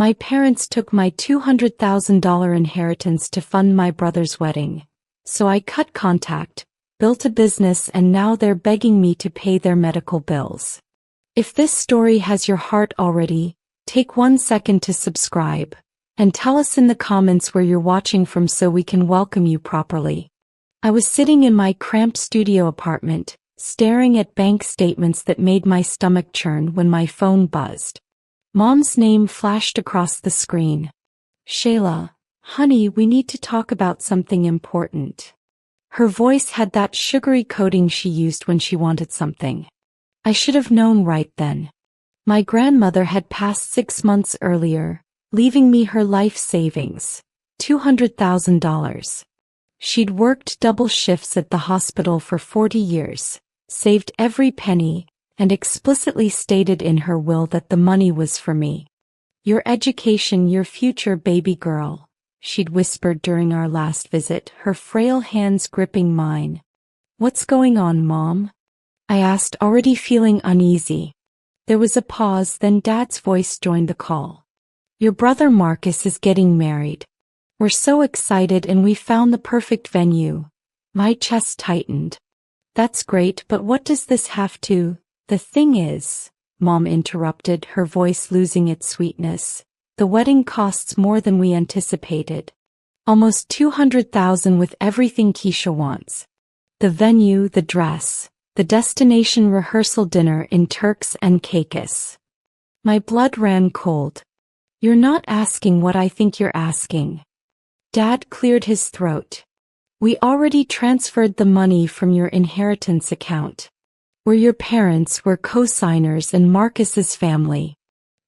My parents took my $200,000 inheritance to fund my brother's wedding. So I cut contact, built a business, and now they're begging me to pay their medical bills. If this story has your heart already, take 1 second to subscribe, and tell us in the comments where you're watching from so we can welcome you properly. I was sitting in my cramped studio apartment, staring at bank statements that made my stomach churn when my phone buzzed. Mom's name flashed across the screen. Shayla, honey, we need to talk about something important. Her voice had that sugary coating she used when she wanted something. I should have known right then. My grandmother had passed 6 months earlier, leaving me her life savings, $200,000. She'd worked double shifts at the hospital for 40 years, saved every penny, and explicitly stated in her will that the money was for me. Your education, your future, baby girl, she'd whispered during our last visit, her frail hands gripping mine. What's going on, Mom? I asked, already feeling uneasy. There was a pause, then Dad's voice joined the call. Your brother Marcus is getting married. We're so excited and we found the perfect venue. My chest tightened. That's great, but what does this have to? The thing is, Mom interrupted, her voice losing its sweetness, the wedding costs more than we anticipated. Almost $200,000 with everything Keisha wants. The venue, the dress, the destination rehearsal dinner in Turks and Caicos. My blood ran cold. You're not asking what I think you're asking. Dad cleared his throat. We already transferred the money from your inheritance account. We're your parents, we're co-signers and Marcus's family.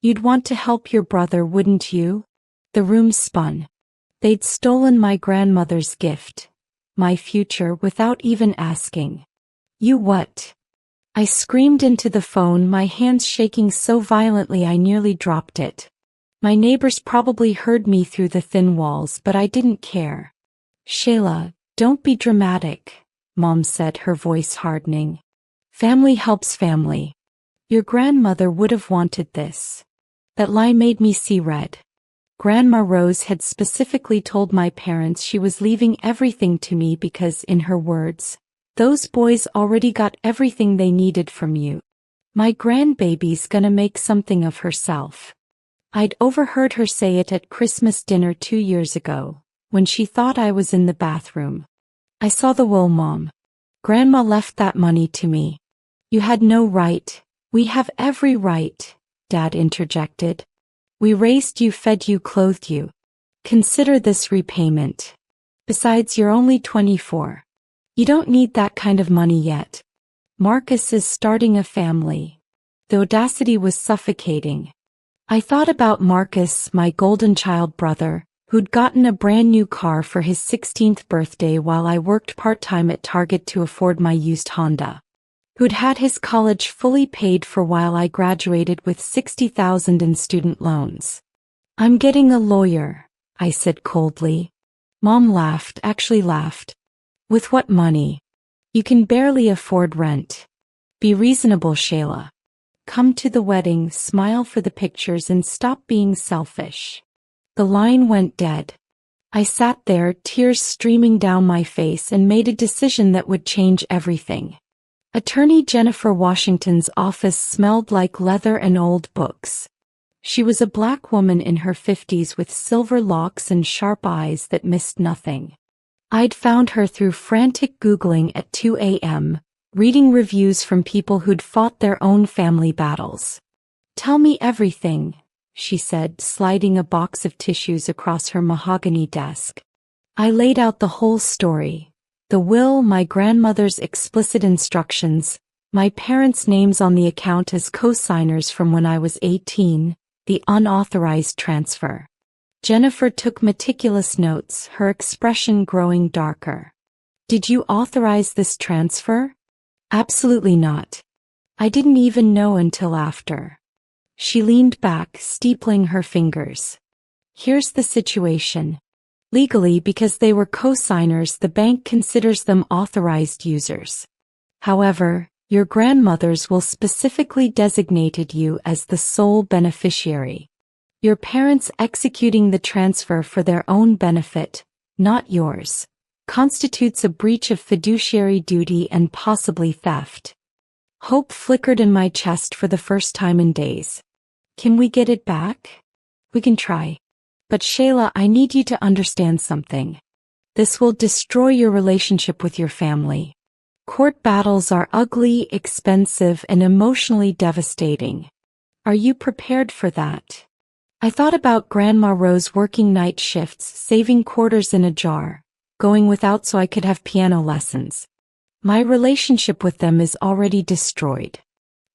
You'd want to help your brother, wouldn't you? The room spun. They'd stolen my grandmother's gift. My future, without even asking. You what? I screamed into the phone, my hands shaking so violently I nearly dropped it. My neighbors probably heard me through the thin walls, but I didn't care. Shayla, don't be dramatic, Mom said, her voice hardening. Family helps family. Your grandmother would have wanted this. That lie made me see red. Grandma Rose had specifically told my parents she was leaving everything to me because, in her words, those boys already got everything they needed from you. My grandbaby's gonna make something of herself. I'd overheard her say it at Christmas dinner 2 years ago, when she thought I was in the bathroom. I saw the will, Mom. Grandma left that money to me. You had no right. We have every right, Dad interjected. We raised you, fed you, clothed you. Consider this repayment. Besides, you're only 24. You don't need that kind of money yet. Marcus is starting a family. The audacity was suffocating. I thought about Marcus, my golden child brother, who'd gotten a brand new car for his 16th birthday while I worked part-time at Target to afford my used Honda. Who'd had his college fully paid for while I graduated with $60,000 in student loans. I'm getting a lawyer, I said coldly. Mom laughed, actually laughed. With what money? You can barely afford rent. Be reasonable, Shayla. Come to the wedding, smile for the pictures, and stop being selfish. The line went dead. I sat there, tears streaming down my face, and made a decision that would change everything. Attorney Jennifer Washington's office smelled like leather and old books. She was a black woman in her 50s with silver locks and sharp eyes that missed nothing. I'd found her through frantic Googling at 2 a.m., reading reviews from people who'd fought their own family battles. Tell me everything, she said, sliding a box of tissues across her mahogany desk. I laid out the whole story. The will, my grandmother's explicit instructions, my parents' names on the account as co-signers from when I was 18, the unauthorized transfer. Jennifer took meticulous notes, her expression growing darker. Did you authorize this transfer? Absolutely not. I didn't even know until after. She leaned back, steepling her fingers. Here's the situation. Legally, because they were co-signers, the bank considers them authorized users. However, your grandmothers will specifically designated you as the sole beneficiary. Your parents executing the transfer for their own benefit, not yours, constitutes a breach of fiduciary duty and possibly theft. Hope flickered in my chest for the first time in days. Can we get it back? We can try. But Shayla, I need you to understand something. This will destroy your relationship with your family. Court battles are ugly, expensive, and emotionally devastating. Are you prepared for that? I thought about Grandma Rose working night shifts, saving quarters in a jar, going without so I could have piano lessons. My relationship with them is already destroyed.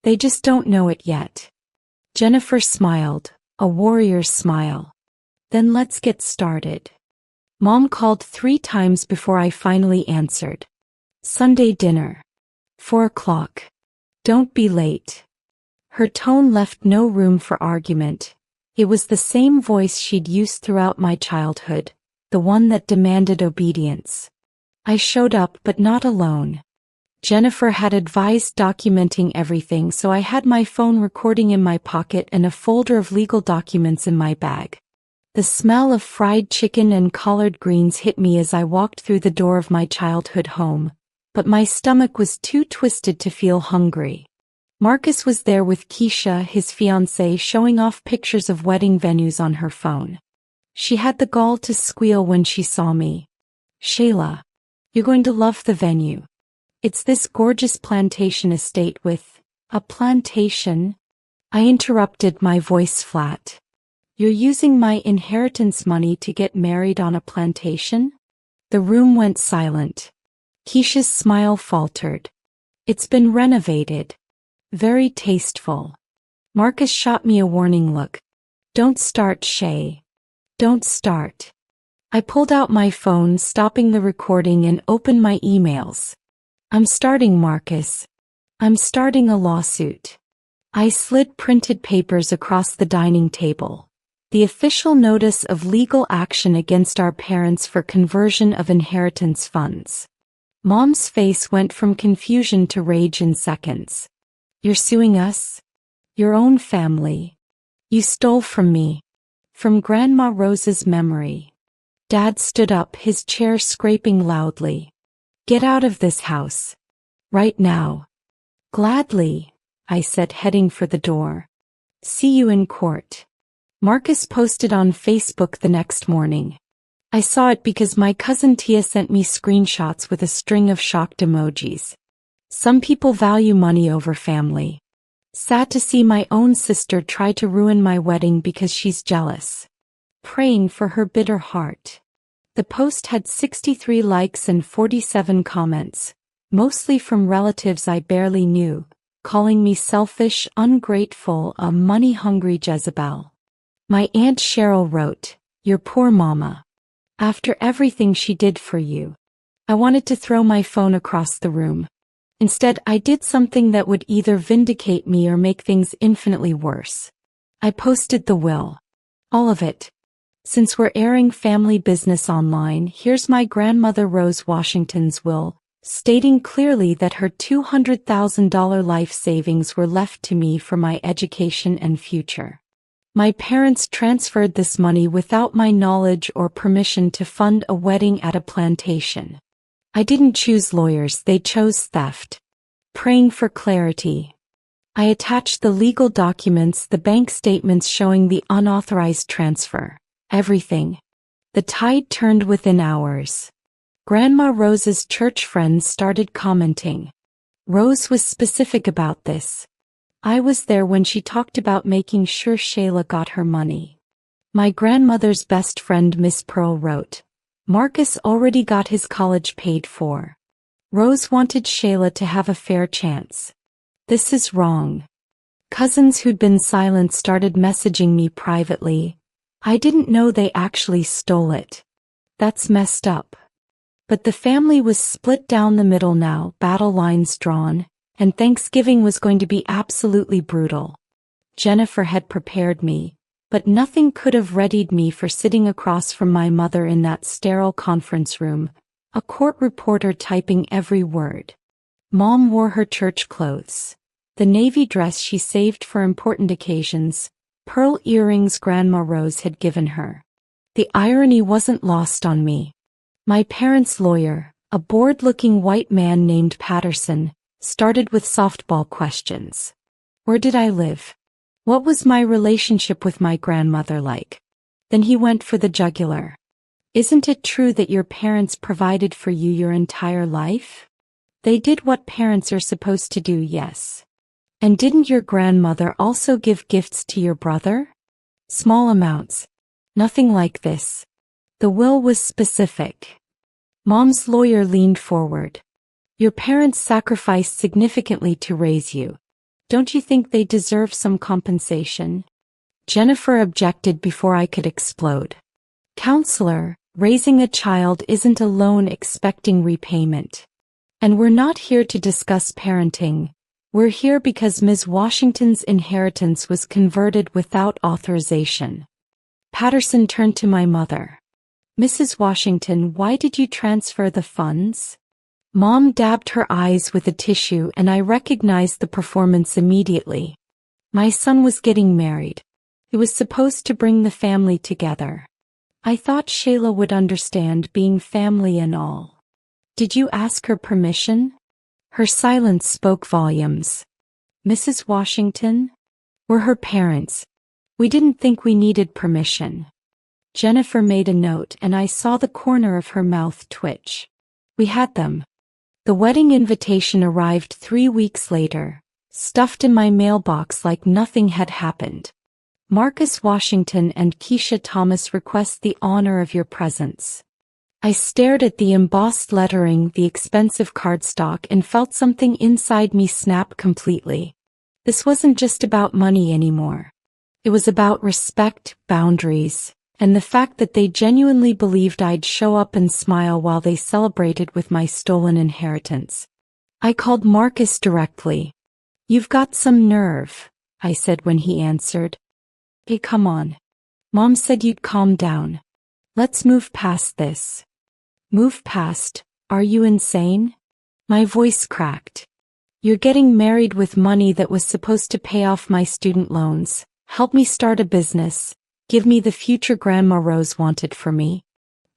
They just don't know it yet. Jennifer smiled, a warrior's smile. Then let's get started. Mom called 3 times before I finally answered. Sunday dinner. 4 o'clock. Don't be late. Her tone left no room for argument. It was the same voice she'd used throughout my childhood, the one that demanded obedience. I showed up, but not alone. Jennifer had advised documenting everything, so I had my phone recording in my pocket and a folder of legal documents in my bag. The smell of fried chicken and collard greens hit me as I walked through the door of my childhood home, but my stomach was too twisted to feel hungry. Marcus was there with Keisha, his fiancée, showing off pictures of wedding venues on her phone. She had the gall to squeal when she saw me. Shayla, you're going to love the venue. It's this gorgeous plantation estate with a plantation. I interrupted, my voice flat. You're using my inheritance money to get married on a plantation? The room went silent. Keisha's smile faltered. It's been renovated. Very tasteful. Marcus shot me a warning look. Don't start, Shay. Don't start. I pulled out my phone, stopping the recording, and opened my emails. I'm starting, Marcus. I'm starting a lawsuit. I slid printed papers across the dining table. The official notice of legal action against our parents for conversion of inheritance funds. Mom's face went from confusion to rage in seconds. You're suing us? Your own family. You stole from me. From Grandma Rose's memory. Dad stood up, his chair scraping loudly. Get out of this house. Right now. Gladly, I said, heading for the door. See you in court. Marcus posted on Facebook the next morning. I saw it because my cousin Tia sent me screenshots with a string of shocked emojis. Some people value money over family. Sad to see my own sister try to ruin my wedding because she's jealous. Praying for her bitter heart. The post had 63 likes and 47 comments, mostly from relatives I barely knew, calling me selfish, ungrateful, a money-hungry Jezebel. My Aunt Cheryl wrote, "Your poor mama. After everything she did for you." I wanted to throw my phone across the room. Instead, I did something that would either vindicate me or make things infinitely worse. I posted the will. All of it. Since we're airing family business online, here's my grandmother Rose Washington's will, stating clearly that her $200,000 life savings were left to me for my education and future. My parents transferred this money without my knowledge or permission to fund a wedding at a plantation. I didn't choose lawyers, they chose theft. Praying for clarity. I attached the legal documents, the bank statements showing the unauthorized transfer. Everything. The tide turned within hours. Grandma Rose's church friends started commenting. Rose was specific about this. I was there when she talked about making sure Shayla got her money. My grandmother's best friend Miss Pearl wrote, Marcus already got his college paid for. Rose wanted Shayla to have a fair chance. This is wrong. Cousins who'd been silent started messaging me privately. I didn't know they actually stole it. That's messed up. But the family was split down the middle now, battle lines drawn, and Thanksgiving was going to be absolutely brutal. Jennifer had prepared me, but nothing could have readied me for sitting across from my mother in that sterile conference room, a court reporter typing every word. Mom wore her church clothes, the navy dress she saved for important occasions, pearl earrings Grandma Rose had given her. The irony wasn't lost on me. My parents' lawyer, a bored-looking white man named Patterson, started with softball questions. Where did I live? What was my relationship with my grandmother like? Then he went for the jugular. Isn't it true that your parents provided for you your entire life? They did what parents are supposed to do, yes. And didn't your grandmother also give gifts to your brother? Small amounts. Nothing like this. The will was specific. Mom's lawyer leaned forward. Your parents sacrificed significantly to raise you. Don't you think they deserve some compensation? Jennifer objected before I could explode. Counselor, raising a child isn't a loan expecting repayment. And we're not here to discuss parenting. We're here because Ms. Washington's inheritance was converted without authorization. Patterson turned to my mother. Mrs. Washington, why did you transfer the funds? Mom dabbed her eyes with a tissue and I recognized the performance immediately. My son was getting married. It was supposed to bring the family together. I thought Shayla would understand being family and all. Did you ask her permission? Her silence spoke volumes. Mrs. Washington? We're her parents. We didn't think we needed permission. Jennifer made a note and I saw the corner of her mouth twitch. We had them. The wedding invitation arrived 3 weeks later, stuffed in my mailbox like nothing had happened. Marcus Washington and Keisha Thomas request the honor of your presence. I stared at the embossed lettering, the expensive cardstock, and felt something inside me snap completely. This wasn't just about money anymore. It was about respect, boundaries, and the fact that they genuinely believed I'd show up and smile while they celebrated with my stolen inheritance. I called Marcus directly. You've got some nerve, I said when he answered. Hey, come on. Mom said you'd calm down. Let's move past this. Move past? Are you insane? My voice cracked. You're getting married with money that was supposed to pay off my student loans, help me start a business, give me the future Grandma Rose wanted for me.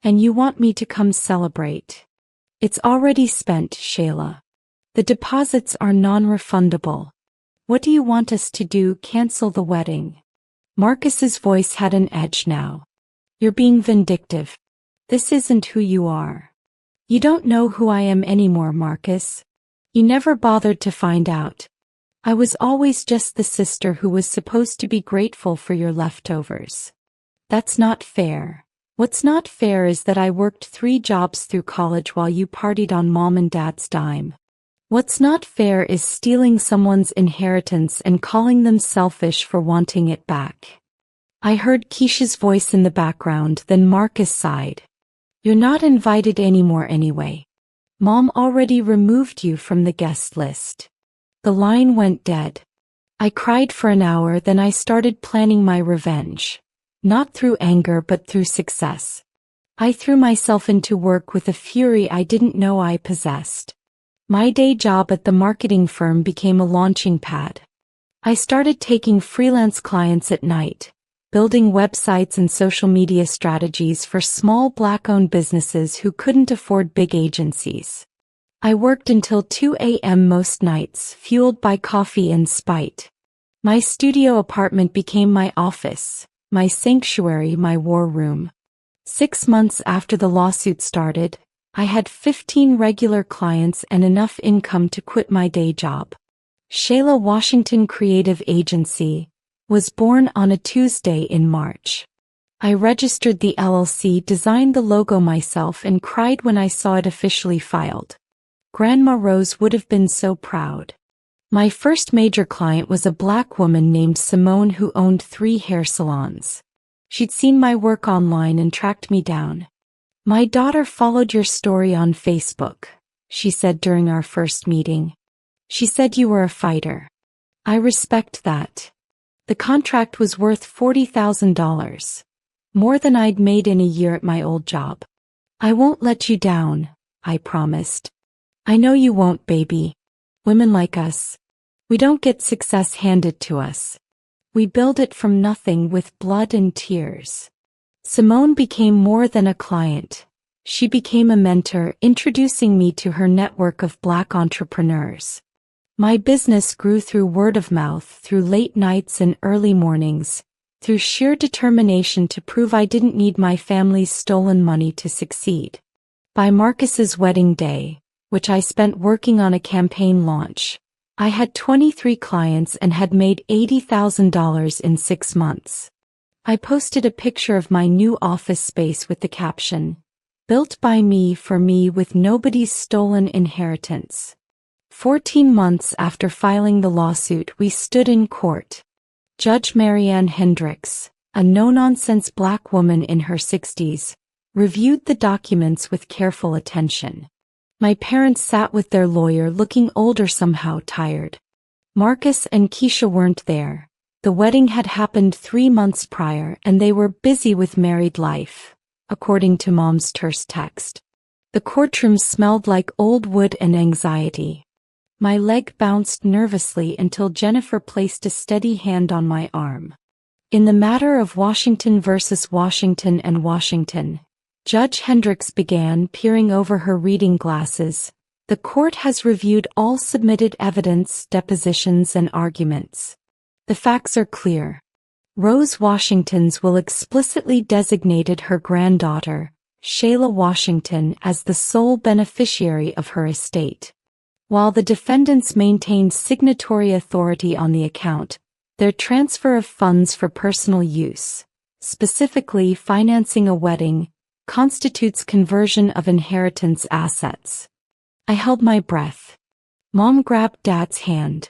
And you want me to come celebrate. It's already spent, Shayla. The deposits are non-refundable. What do you want us to do? Cancel the wedding? Marcus's voice had an edge now. You're being vindictive. This isn't who you are. You don't know who I am anymore, Marcus. You never bothered to find out. I was always just the sister who was supposed to be grateful for your leftovers. That's not fair. What's not fair is that I worked 3 jobs through college while you partied on Mom and Dad's dime. What's not fair is stealing someone's inheritance and calling them selfish for wanting it back. I heard Keisha's voice in the background, then Marcus sighed. You're not invited anymore anyway. Mom already removed you from the guest list. The line went dead. I cried for an hour, then I started planning my revenge. Not through anger but through success. I threw myself into work with a fury I didn't know I possessed. My day job at the marketing firm became a launching pad. I started taking freelance clients at night, building websites and social media strategies for small Black-owned businesses who couldn't afford big agencies. I worked until 2 a.m. most nights, fueled by coffee and spite. My studio apartment became my office, my sanctuary, my war room. 6 months after the lawsuit started, I had 15 regular clients and enough income to quit my day job. Shayla Washington Creative Agency was born on a Tuesday in March. I registered the LLC, designed the logo myself, and cried when I saw it officially filed. Grandma Rose would have been so proud. My first major client was a Black woman named Simone who owned 3 hair salons. She'd seen my work online and tracked me down. My daughter followed your story on Facebook, she said during our first meeting. She said you were a fighter. I respect that. The contract was worth $40,000, more than I'd made in a year at my old job. I won't let you down, I promised. I know you won't, baby. Women like us, we don't get success handed to us. We built it from nothing with blood and tears. Simone became more than a client. She became a mentor, introducing me to her network of Black entrepreneurs. My business grew through word of mouth, through late nights and early mornings, through sheer determination to prove I didn't need my family's stolen money to succeed. By Marcus's wedding day, which I spent working on a campaign launch, I had 23 clients and had made $80,000 in 6 months. I posted a picture of my new office space with the caption, "Built by me for me with nobody's stolen inheritance." 14 months after filing the lawsuit, we stood in court. Judge Marianne Hendricks, a no-nonsense Black woman in her 60s, reviewed the documents with careful attention. My parents sat with their lawyer, looking older, somehow tired. Marcus and Keisha weren't there. The wedding had happened 3 months prior and they were busy with married life, according to Mom's terse text. The courtroom smelled like old wood and anxiety. My leg bounced nervously until Jennifer placed a steady hand on my arm. In the matter of Washington versus Washington and Washington, Judge Hendricks began, peering over her reading glasses. The court has reviewed all submitted evidence, depositions, and arguments. The facts are clear. Rose Washington's will explicitly designated her granddaughter, Shayla Washington, as the sole beneficiary of her estate. While the defendants maintained signatory authority on the account, their transfer of funds for personal use, specifically financing a wedding, constitutes conversion of inheritance assets. I held my breath. Mom grabbed Dad's hand.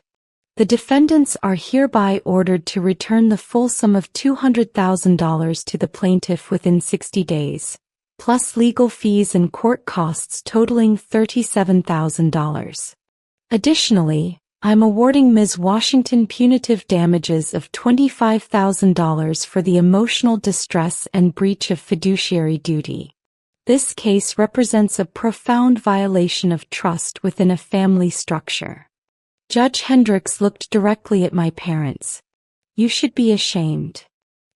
The defendants are hereby ordered to return the full sum of $200,000 to the plaintiff within 60 days, plus legal fees and court costs totaling $37,000. Additionally, I'm awarding Ms. Washington punitive damages of $25,000 for the emotional distress and breach of fiduciary duty. This case represents a profound violation of trust within a family structure. Judge Hendricks looked directly at my parents. "You should be ashamed."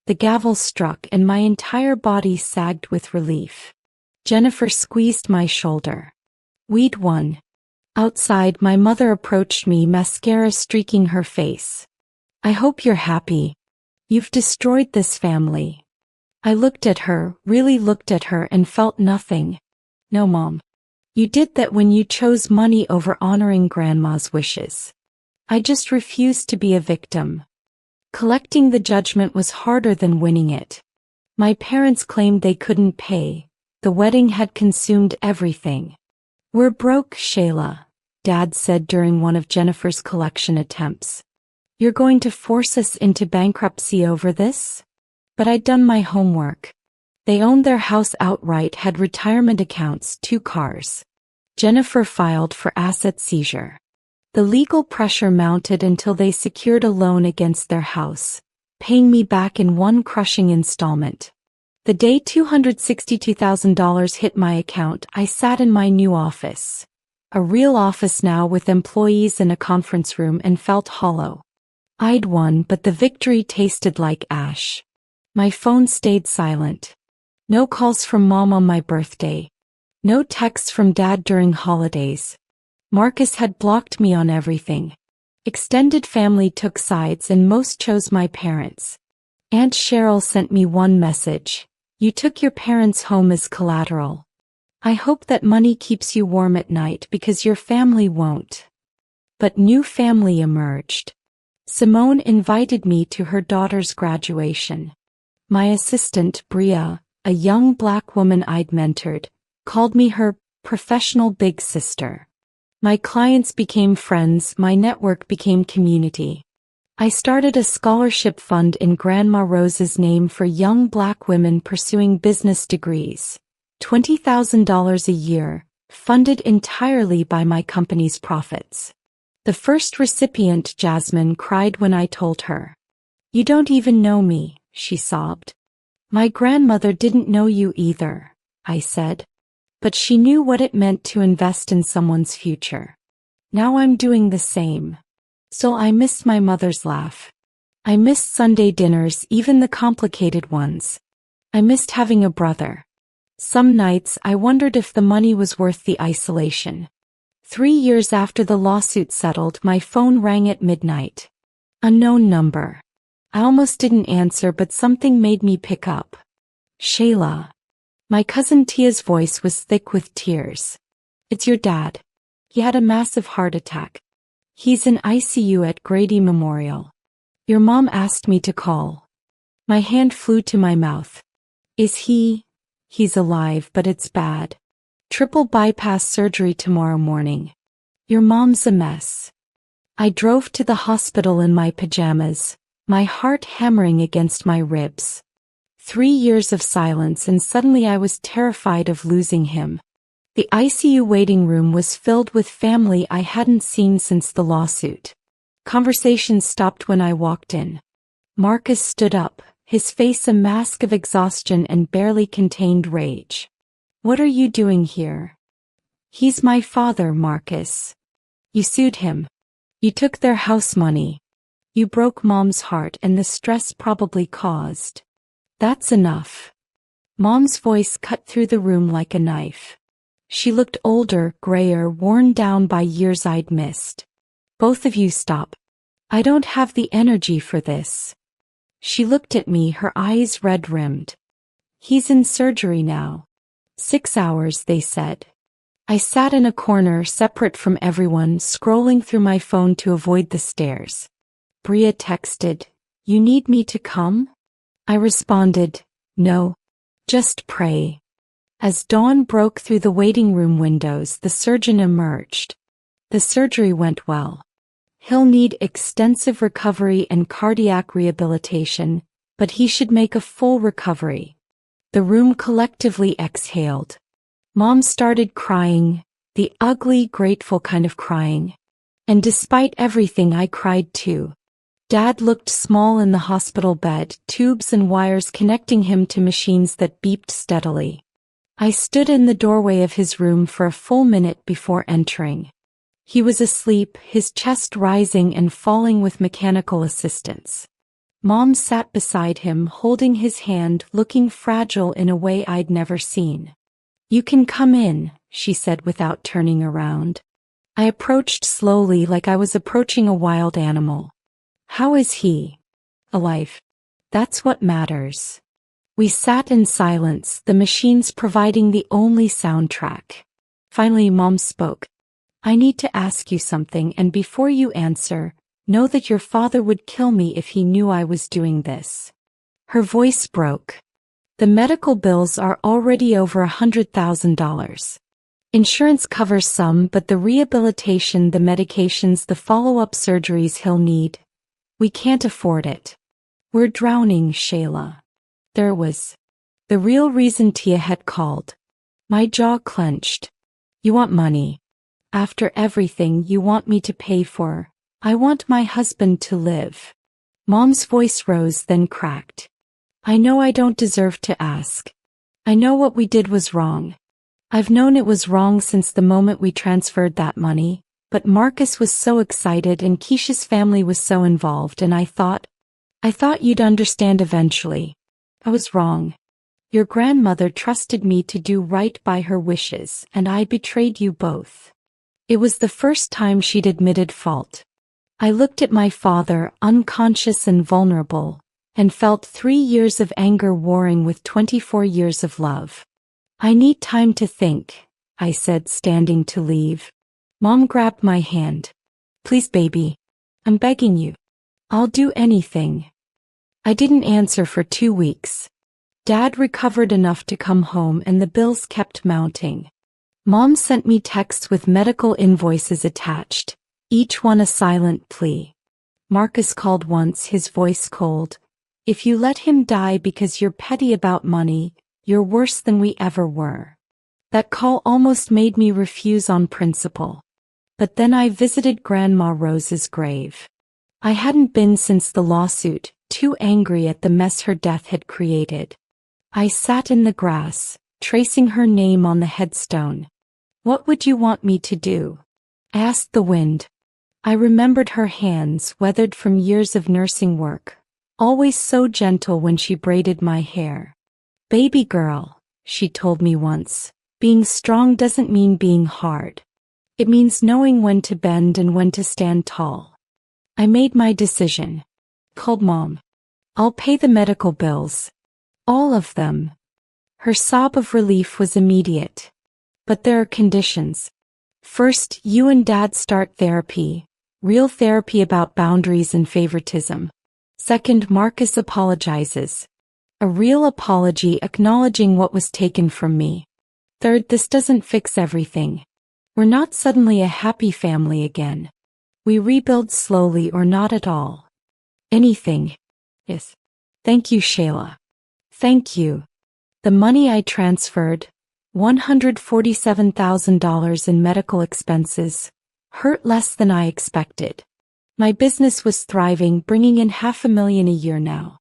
The gavel struck and my entire body sagged with relief. Jennifer squeezed my shoulder. "We'd won." Outside, my mother approached me, mascara streaking her face. "I hope you're happy. You've destroyed this family." I looked at her, really looked at her, and felt nothing. "No, Mom. You did that when you chose money over honoring Grandma's wishes. I just refused to be a victim." Collecting the judgment was harder than winning it. My parents claimed they couldn't pay. The wedding had consumed everything. "We're broke, Shayla," Dad said during one of Jennifer's collection attempts. "You're going to force us into bankruptcy over this?" But I'd done my homework. They owned their house outright, had retirement accounts, 2 cars. Jennifer filed for asset seizure. The legal pressure mounted until they secured a loan against their house, paying me back in one crushing installment. The day $262,000 hit my account, I sat in my new office. A real office now with employees and a conference room, and felt hollow. I'd won, but the victory tasted like ash. My phone stayed silent. No calls from Mom on my birthday. No texts from Dad during holidays. Marcus had blocked me on everything. Extended family took sides and most chose my parents. Aunt Cheryl sent me one message. "You took your parents home as collateral. I hope that money keeps you warm at night because your family won't." But new family emerged. Simone invited me to her daughter's graduation. My assistant, Bria, a young Black woman I'd mentored, called me her professional big sister. My clients became friends, my network became community. I started a scholarship fund in Grandma Rose's name for young Black women pursuing business degrees. $20,000 a year, funded entirely by my company's profits. The first recipient, Jasmine, cried when I told her. "You don't even know me," she sobbed. "My grandmother didn't know you either," I said. But she knew what it meant to invest in someone's future. Now I'm doing the same. So I miss my mother's laugh. I missed Sunday dinners, even the complicated ones. I missed having a brother. Some nights I wondered if the money was worth the isolation. 3 years after the lawsuit settled, my phone rang at midnight. Unknown number. I almost didn't answer, but something made me pick up. Shayla. My cousin Tia's voice was thick with tears. It's your dad. He had a massive heart attack. He's in ICU at Grady Memorial. Your mom asked me to call. My hand flew to my mouth. Is he? He's alive, but it's bad. Triple bypass surgery tomorrow morning. Your mom's a mess. I drove to the hospital in my pajamas, my heart hammering against my ribs. 3 years of silence, and suddenly I was terrified of losing him. The ICU waiting room was filled with family I hadn't seen since the lawsuit. Conversations stopped when I walked in. Marcus stood up, his face a mask of exhaustion and barely contained rage. What are you doing here? He's my father, Marcus. You sued him. You took their house money. You broke Mom's heart and the stress probably caused. That's enough. Mom's voice cut through the room like a knife. She looked older, grayer, worn down by years I'd missed. Both of you stop. I don't have the energy for this. She looked at me, her eyes red-rimmed. He's in surgery now. 6 hours, they said. I sat in a corner, separate from everyone, scrolling through my phone to avoid the stares. Bria texted, "You need me to come?" I responded, "No. Just pray." As dawn broke through the waiting room windows, the surgeon emerged. The surgery went well. He'll need extensive recovery and cardiac rehabilitation, but he should make a full recovery. The room collectively exhaled. Mom started crying, the ugly, grateful kind of crying. And despite everything, I cried too. Dad looked small in the hospital bed, tubes and wires connecting him to machines that beeped steadily. I stood in the doorway of his room for a full minute before entering. He was asleep, his chest rising and falling with mechanical assistance. Mom sat beside him, holding his hand, looking fragile in a way I'd never seen. "You can come in," she said without turning around. I approached slowly, like I was approaching a wild animal. "How is he?" "Alive. That's what matters." We sat in silence, the machines providing the only soundtrack. Finally, Mom spoke. "I need to ask you something, and before you answer, know that your father would kill me if he knew I was doing this." Her voice broke. "The medical bills are already over $100,000. Insurance covers some, but the rehabilitation, the medications, the follow-up surgeries he'll need, we can't afford it. We're drowning, Shayla." There was the real reason Tia had called. My jaw clenched. "You want money. After everything you want me to pay for, I want my husband to live." Mom's voice rose, then cracked. "I know I don't deserve to ask. I know what we did was wrong. I've known it was wrong since the moment we transferred that money, but Marcus was so excited and Keisha's family was so involved, and I thought you'd understand eventually. I was wrong. Your grandmother trusted me to do right by her wishes, and I betrayed you both." It was the first time she'd admitted fault. I looked at my father, unconscious and vulnerable, and felt 3 years of anger warring with 24 years of love. "I need time to think," I said, standing to leave. Mom grabbed my hand. "Please, baby. I'm begging you. I'll do anything." I didn't answer for 2 weeks. Dad recovered enough to come home and the bills kept mounting. Mom sent me texts with medical invoices attached, each one a silent plea. Marcus called once, his voice cold. "If you let him die because you're petty about money, you're worse than we ever were." That call almost made me refuse on principle. But then I visited Grandma Rose's grave. I hadn't been since the lawsuit, too angry at the mess her death had created. I sat in the grass, tracing her name on the headstone. "What would you want me to do?" I asked the wind. I remembered her hands, weathered from years of nursing work, always so gentle when she braided my hair. "Baby girl," she told me once, "being strong doesn't mean being hard. It means knowing when to bend and when to stand tall." I made my decision. Called Mom. "I'll pay the medical bills. All of them." Her sob of relief was immediate. "But there are conditions. First, you and Dad start therapy, real therapy about boundaries and favoritism. Second, Marcus apologizes. A real apology acknowledging what was taken from me. Third, this doesn't fix everything. We're not suddenly a happy family again. We rebuild slowly or not at all. Anything." Yes. "Thank you, Shayla. Thank you." The money I transferred, $147,000 in medical expenses, hurt less than I expected. My business was thriving, bringing in $500,000 a year now.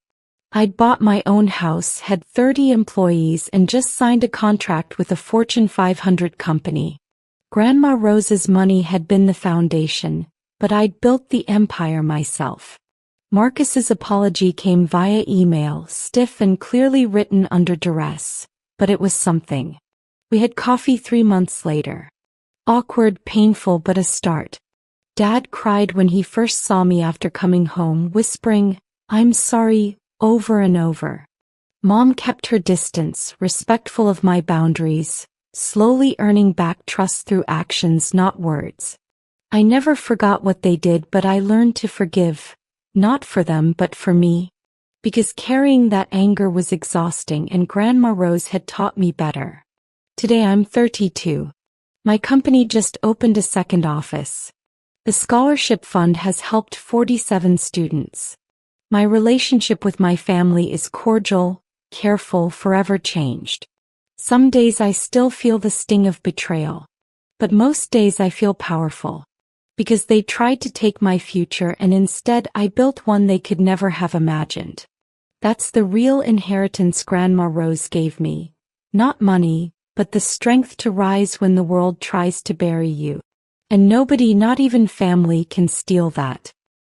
I'd bought my own house, had 30 employees, and just signed a contract with a Fortune 500 company. Grandma Rose's money had been the foundation, but I'd built the empire myself. Marcus's apology came via email, stiff and clearly written under duress, but it was something. We had coffee 3 months later. Awkward, painful, but a start. Dad cried when he first saw me after coming home, whispering, "I'm sorry," over and over. Mom kept her distance, respectful of my boundaries, slowly earning back trust through actions, not words. I never forgot what they did, but I learned to forgive, not for them but for me. Because carrying that anger was exhausting, and Grandma Rose had taught me better. Today I'm 32. My company just opened a second office. The scholarship fund has helped 47 students. My relationship with my family is cordial, careful, forever changed. Some days I still feel the sting of betrayal. But most days I feel powerful. Because they tried to take my future and instead I built one they could never have imagined. That's the real inheritance Grandma Rose gave me. Not money, but the strength to rise when the world tries to bury you. And nobody, not even family, can steal that.